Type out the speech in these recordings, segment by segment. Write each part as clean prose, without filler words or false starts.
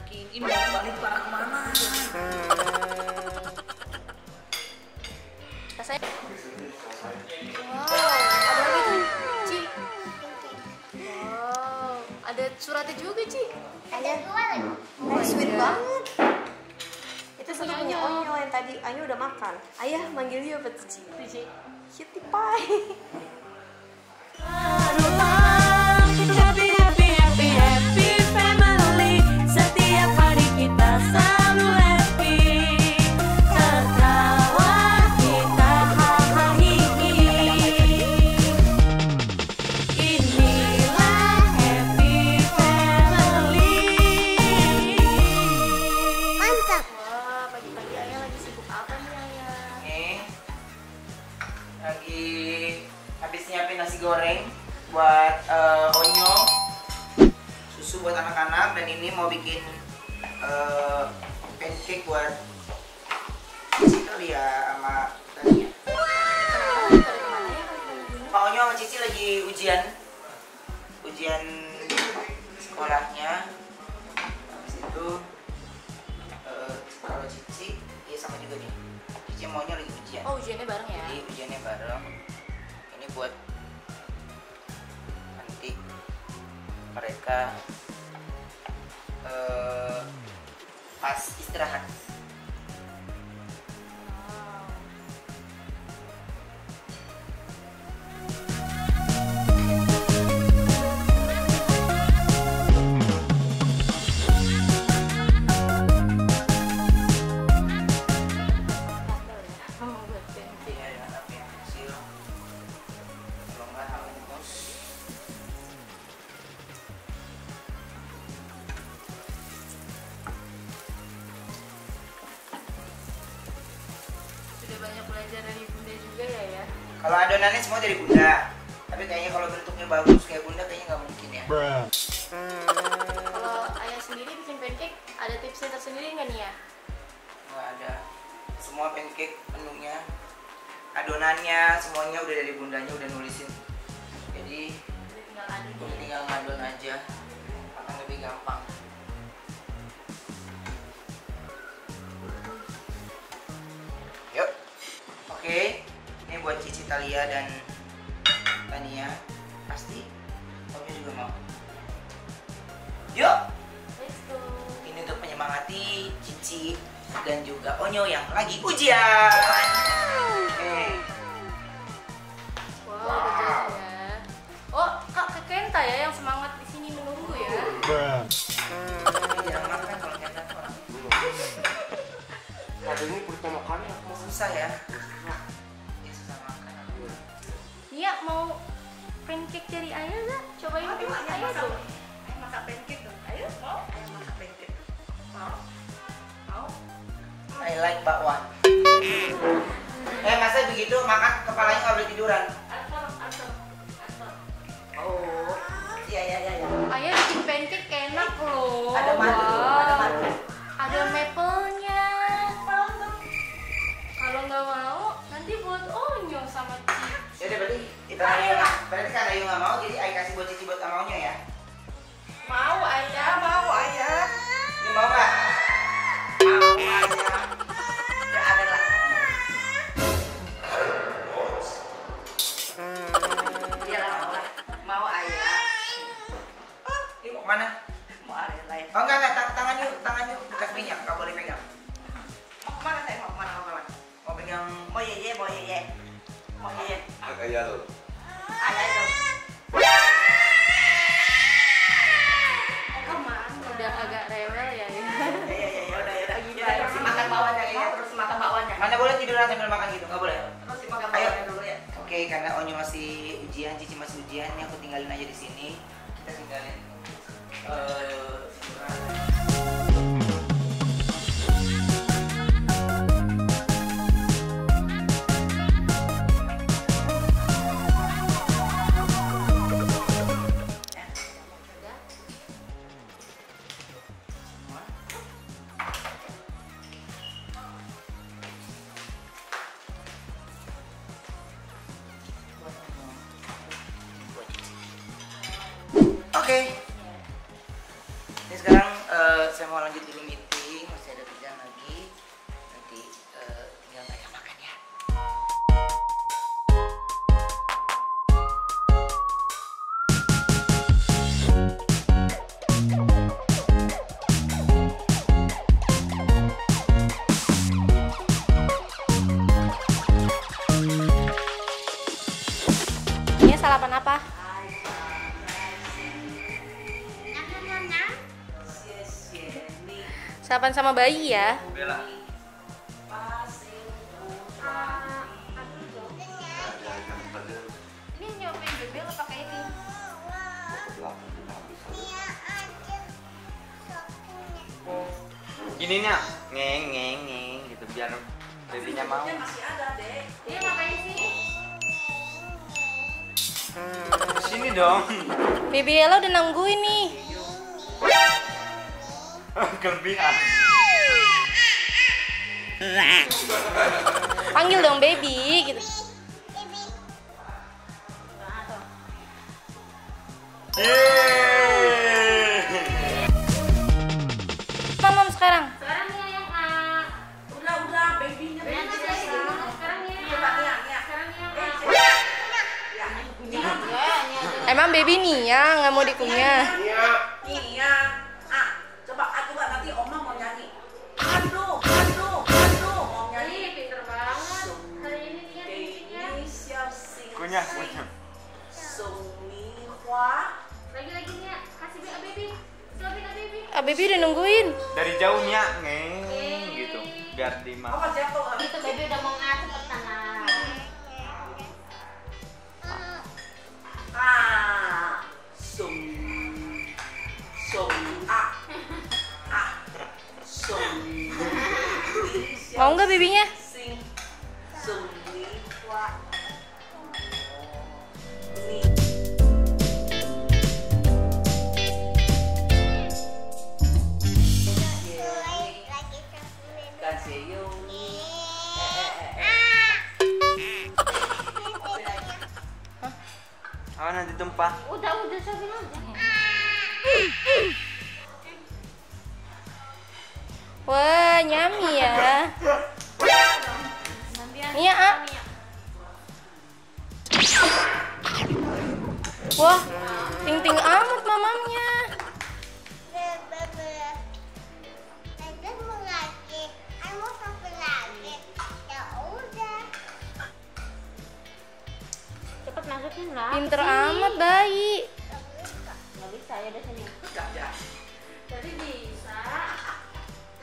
yakin ini mau balik parah kemana. Rasanya. Wow, ada lagi tuh, Ci. Wow, ada suratnya juga, Ci. Ada dua lagi. Oh, Sweet iya. banget. Itu satu punya Punya Onyo yang tadi Anyo udah makan. Ayah manggil dia apa tuh, Ci? Ci. Cutie pie. Happy, happy, happy, happy family. Setiap hari kita selalu happy. Tertawa kita hahaha. Inilah happy family. Mantap. Wah, pagi-pagi Ayah lagi sibuk apa nih, Ayah? Nih, lagi habis nyiapin nasi goreng buat Onyo, susu buat anak-anak, dan ini mau bikin pancake buat Cici kali ya sama Tania. Pak Onyo sama Cici lagi ujian sekolahnya. Habis itu kalau Cici ya sama juga nih. Cici maunya lagi ujian. Oh, ujiannya bareng ya? Jadi ujiannya bareng. Ini buat nanti mereka pas istirahat. Oh, buat pancake. Ini ada anak yang kecil. Kalau nggak hangus. Sudah banyak belajar dari Bunda juga ya. Kalau adonannya semua dari Bunda. Tapi kayaknya kalau bentuknya bagus kayak Bunda kayaknya nggak mungkin ya. Kalau Ayah sendiri bikin pancake, ada tipsnya tersendiri nggak nih ya? Nggak ada. Semua pancake menunya, adonannya semuanya udah dari Bundanya udah nulisin. Jadi Udah tinggal aduk. gue tinggal ngadon aja, akan lebih gampang. Yuk, oke. Ini buat Cici, Talia, dan Tania. Pasti Omnya juga mau. Yuk, Let's go. ini untuk menyemangati Cici dan juga Onyo yang lagi ujian. Wow, udah jadi ya. Oh, Kak Kenta ya yang semangat di sini menunggu ya. Ini jarang makan kalau nyata orang. Ada ini pertama kali aku Susah ya. Ya susah makan. Nia mau pancake dari Ayah nggak? Cobain dulu Ayah dong. Masak pancake dong. Ayo, mau? Ayo masak pancake. Mau? Mau? I like bakwan. Masa begitu makan kepalanya nggak boleh tiduran. Oh, iya. Ayah bikin pancake enak loh. Ada madu, Wow. ada madu. Ada maple-nya. Kalau nggak mau, nanti buat Onyo sama Cici. Jadi berarti kita berarti karena Ayu nggak mau, jadi Ayu kasih buat Cici buat amaunya ya. Mau Ayah, mau Ayah. Ini mau nggak? Mau Ayah. Ya ada lah. Iya lah, mau Ayah. Ini mau kemana? Mau Ayah lain. Oh enggak, tangan yuk, bekas minyak, nggak boleh pegang. Mau kemana saya? Mau kemana? Mau pegang, Mau Yeye, mau Yeye. Mau Yeye. agak lo. Ayah itu. Udah agak rewel ya. Ya udah. Pagi-pagi. Terus makan bawahnya ya, terus makan bawahnya. mana boleh tiduran sambil makan gitu, nggak boleh. Terus makan Ayo. bawahnya dulu ya. Oke, karena Onyo masih ujian, Cici masih ujian, ini aku tinggalin aja di sini. Kita tinggalin. Oke. Ini sekarang saya mau mau lanjut dulu meeting, masih ada kerjaan lagi. Nanti tinggal ngajak makan ya. Ini sarapan apa? Sarapan sama bayi ya? Bella. Ini nyopin bebel pakai ini. Gini nih, ngeng gitu biar babynya mau. Masih ada, Dek. Iya ngapain sih? Sini dong. Baby Ella udah nungguin nih. Kelebihan. Panggil dong baby gitu. Mamam sekarang. Sekarang ya yang udah babynya Sekarang ya. Coba Nia. Sekarang ya. Ya. Emang baby nih ya nggak mau dikunyah. Nia. Coba nanti Oma mau nyanyi. Aduh, mau nyanyi. Pinter banget. Hari ini dia tingginya. Baby siap sing. Kunyah. Sumi Hua. Lagi nih kasih baby. Suapin baby. Baby udah nungguin. Dari jauh nih, ngeng gitu. Biar dimakan. Apa jatuh? Itu baby udah mau ngasih pertanyaan. Sum. Mau nggak babynya? Sing. Sumi Hua. Kasih Yumi. Oh, nanti tumpah. Udah suapin aja. Wah, nyami ya. Iya, Wah, ting-ting amat mamamnya. Cepet masukin lah. Pinter amat bayi. Nggak bisa ya udah sini.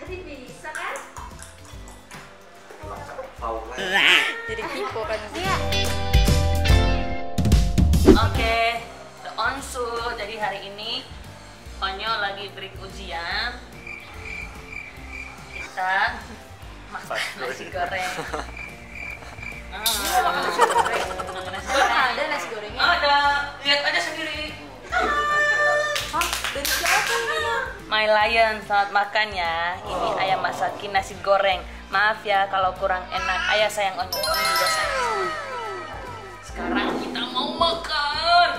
Tadi bisa kan? Jadi kipo kan. Iya. Oke, the onsu. Jadi hari ini Onyo lagi break ujian. Kita makan nasi goreng. Makan nasi goreng. Makan nasi goreng. Ada nasi gorengnya. Ada, lihat aja sendiri. Hah? Dari siapa ini? My Lion, selamat makan ya. Ini ayah masakin nasi goreng. Maaf ya kalau kurang enak. Ayah sayang Onyo. Onyo juga sayang. Sekarang kita mau makan.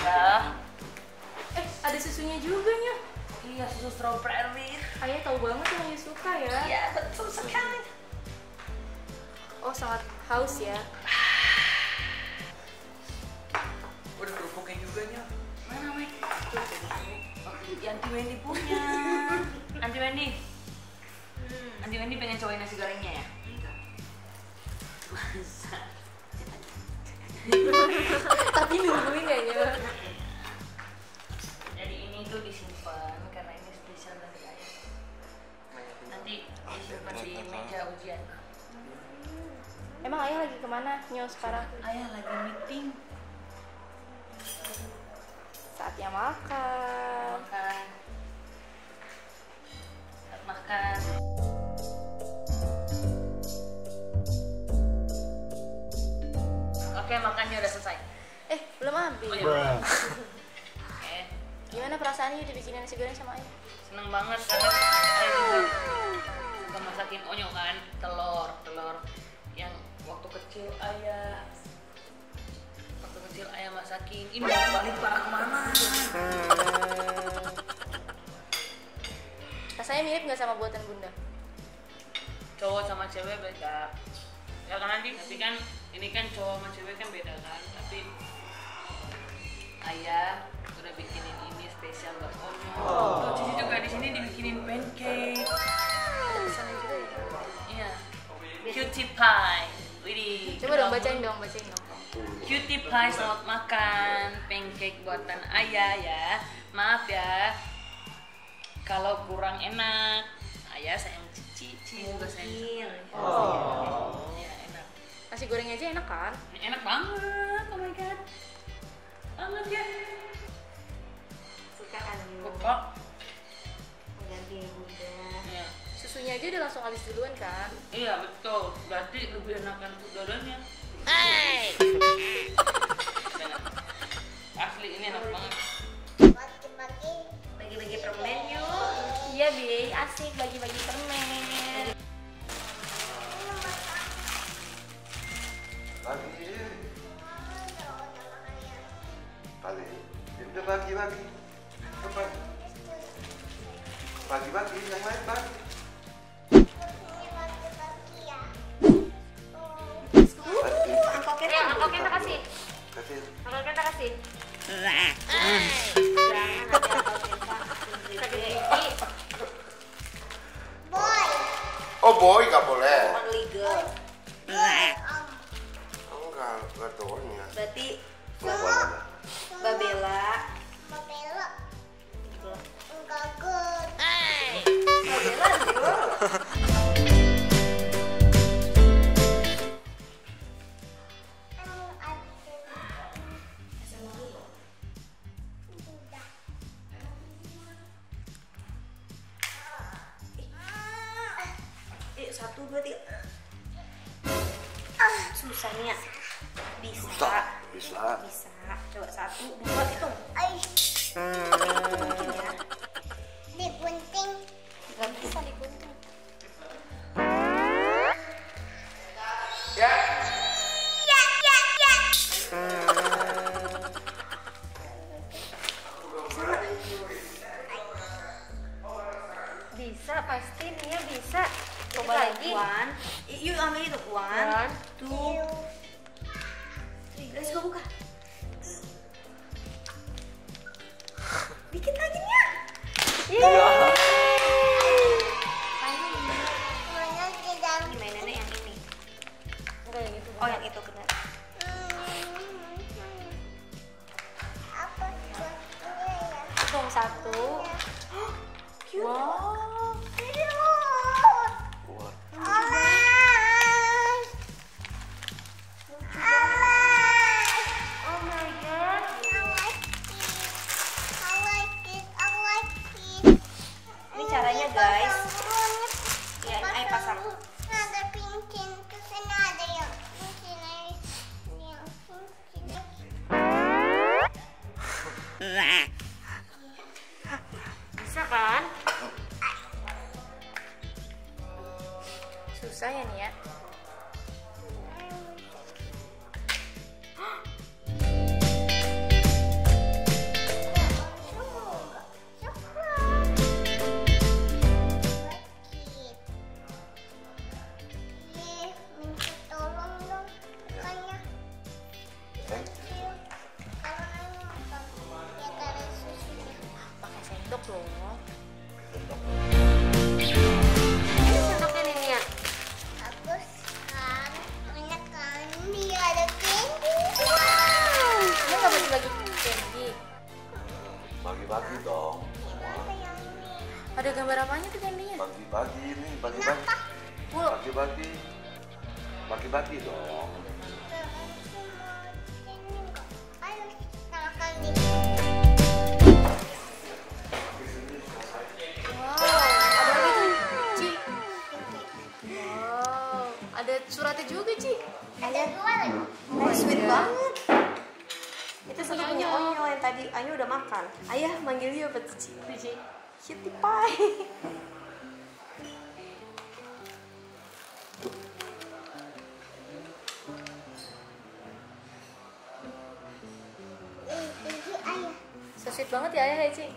Ya. Ada susunya juga nya. Iya, susu strawberry. Ayah tahu banget yang Ayah suka ya. Iya, betul sekali. Oh, sangat haus ya. Udah kerupuknya juga nya. Mana, Mek? Oh, Aunty Wendy punya. Aunty Wendy. Aunty Wendy pengen cobain nasi gorengnya ya? Masa? Tapi nungguin ya nya. Jadi ini tuh disimpan karena ini spesial dari ayah. Nanti disimpan di meja ujian. Emang Ayah lagi kemana Nyo sekarang? Ayah lagi meeting. Saatnya makan. Makan. Saat makan. Oke, makannya udah selesai. Belum habis. Oh, iya. Oke. Gimana perasaannya dibikinin nasi goreng sama Ayah? Seneng banget karena ayah juga suka masakin Onyo kan, telur yang waktu kecil ayah masakin. Ini mau balik para kemana? Rasanya mirip nggak sama buatan bunda? Cowok sama cewek beda. Ya kan nanti tapi kan ini kan cowok sama cewek kan beda kan. Tapi ayah udah bikinin ini spesial buat Onyo. Oh, Cici juga di sini dibikinin pancake. Ada pesannya juga ya? Iya. Cutie pie. Widih. Coba dong bacain dong. Cutie pie, selamat makan. Pancake buatan ayah ya. Maaf ya kalau kurang enak. Ayah sayang Cici juga sayang. Ya enak. Nasi gorengnya aja enak kan? Enak banget. Oh my god. Banget ya. Suka kan Yu? Kok? Ganti bunda. Iya. Susunya aja udah langsung habis duluan kan? Iya betul. Berarti lebih enakan dodonya. Asli ini enak banget. Bagi-bagi permen yuk. Iya Bi, asik bagi-bagi permen. Bagi, udah bagi-bagi. Bagi-bagi, yang lain bagi. Angkok kita kasih. Kasih. Angkok kita kasih. Jangan ada angkok kita. Sakit gigi. Oh boy, nggak boleh. Bukan legal. Enggak tahunya. Berarti Pokoknya. Mbak Bella. Mbak Bella Yu. Satu, dua, tiga. Susah nih ya. Bisa. Coba satu, dua, hitung. Mungkin ya. Digunting. Gak bisa digunting. Bisa pasti Nia bisa. Coba lagi. Yuk ambil itu. 1, 2, 3. Let's go buka. Dikit lagi Nia. Mana tidak? Ini mainannya yang ini. Enggak yang itu. Oh yang itu benar. Apa buatnya ya? Hitung 1. Cute. Wow. Oh my god. Ini caranya guys. Ya, ini ayo pasang. Ada pincin, terus ini ada yang pincin, yang pincin. Bisa kan? Susah ya Nia? Pakai sendok loh. Ini sendoknya nih Nia. Bagus kan? Enak kan? Dia ada candy. Dia nggak bagi-bagi candy. Bagi-bagi dong. Apa yang ini? Ada gambar apanya tuh candy-nya? Bagi-bagi ini, bagi-bagi. Full. Bagi-bagi. Bagi-bagi dong. Ayo, makan di. Wow, ada lagi tuh, Ci. Wow, ada suratnya juga, Ci. Ada dua lagi. Sweet banget. Itu satu Punya punya Onyo. Onyo yang tadi Anyo udah makan. Ayah manggil dia apa tuh, Ci? Ci. Cutie pie. Ini ayah. So sweet banget ya ayah ya, Ci.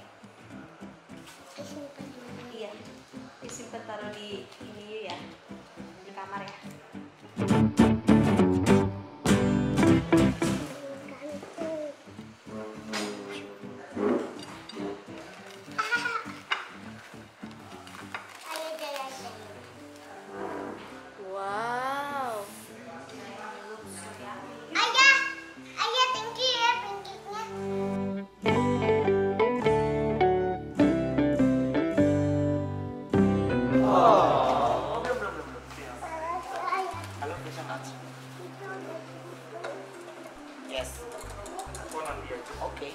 Disimpan dulu. Iya. kamar ya. Ayo jalan-jalan. Wow. Ayah, ayah tinggi ya pancake-nya. Halo, bisa nggak? Yes. Aku nanti aja. Oke.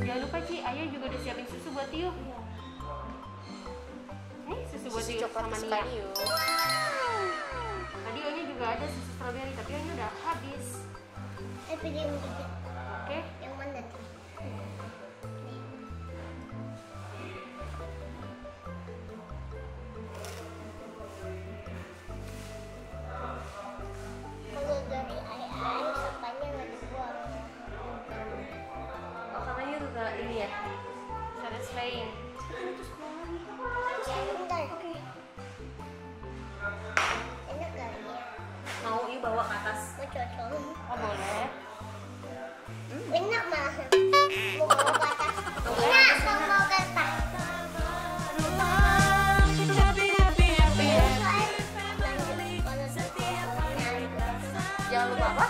Jangan lupa Ci, Ayah juga udah siapin susu buat Tiup. Nih susu buat Tiup sama Nia. Tadi Onya juga ada susu strawberry, tapi Onya udah habis. Pilih yang tiga. Oke? Yang mana tuh? Kalau dari air sapanya nggak dibuang. Oh, karena Yu juga ini ya, satisfying. Bentar. Enak gak ya? Mau Yu bawa ke atas? Mau cocok. Oh boleh. Enak malah. Mau bawa ke atas. Enak mau bawa ke atas. Jangan lupa apa?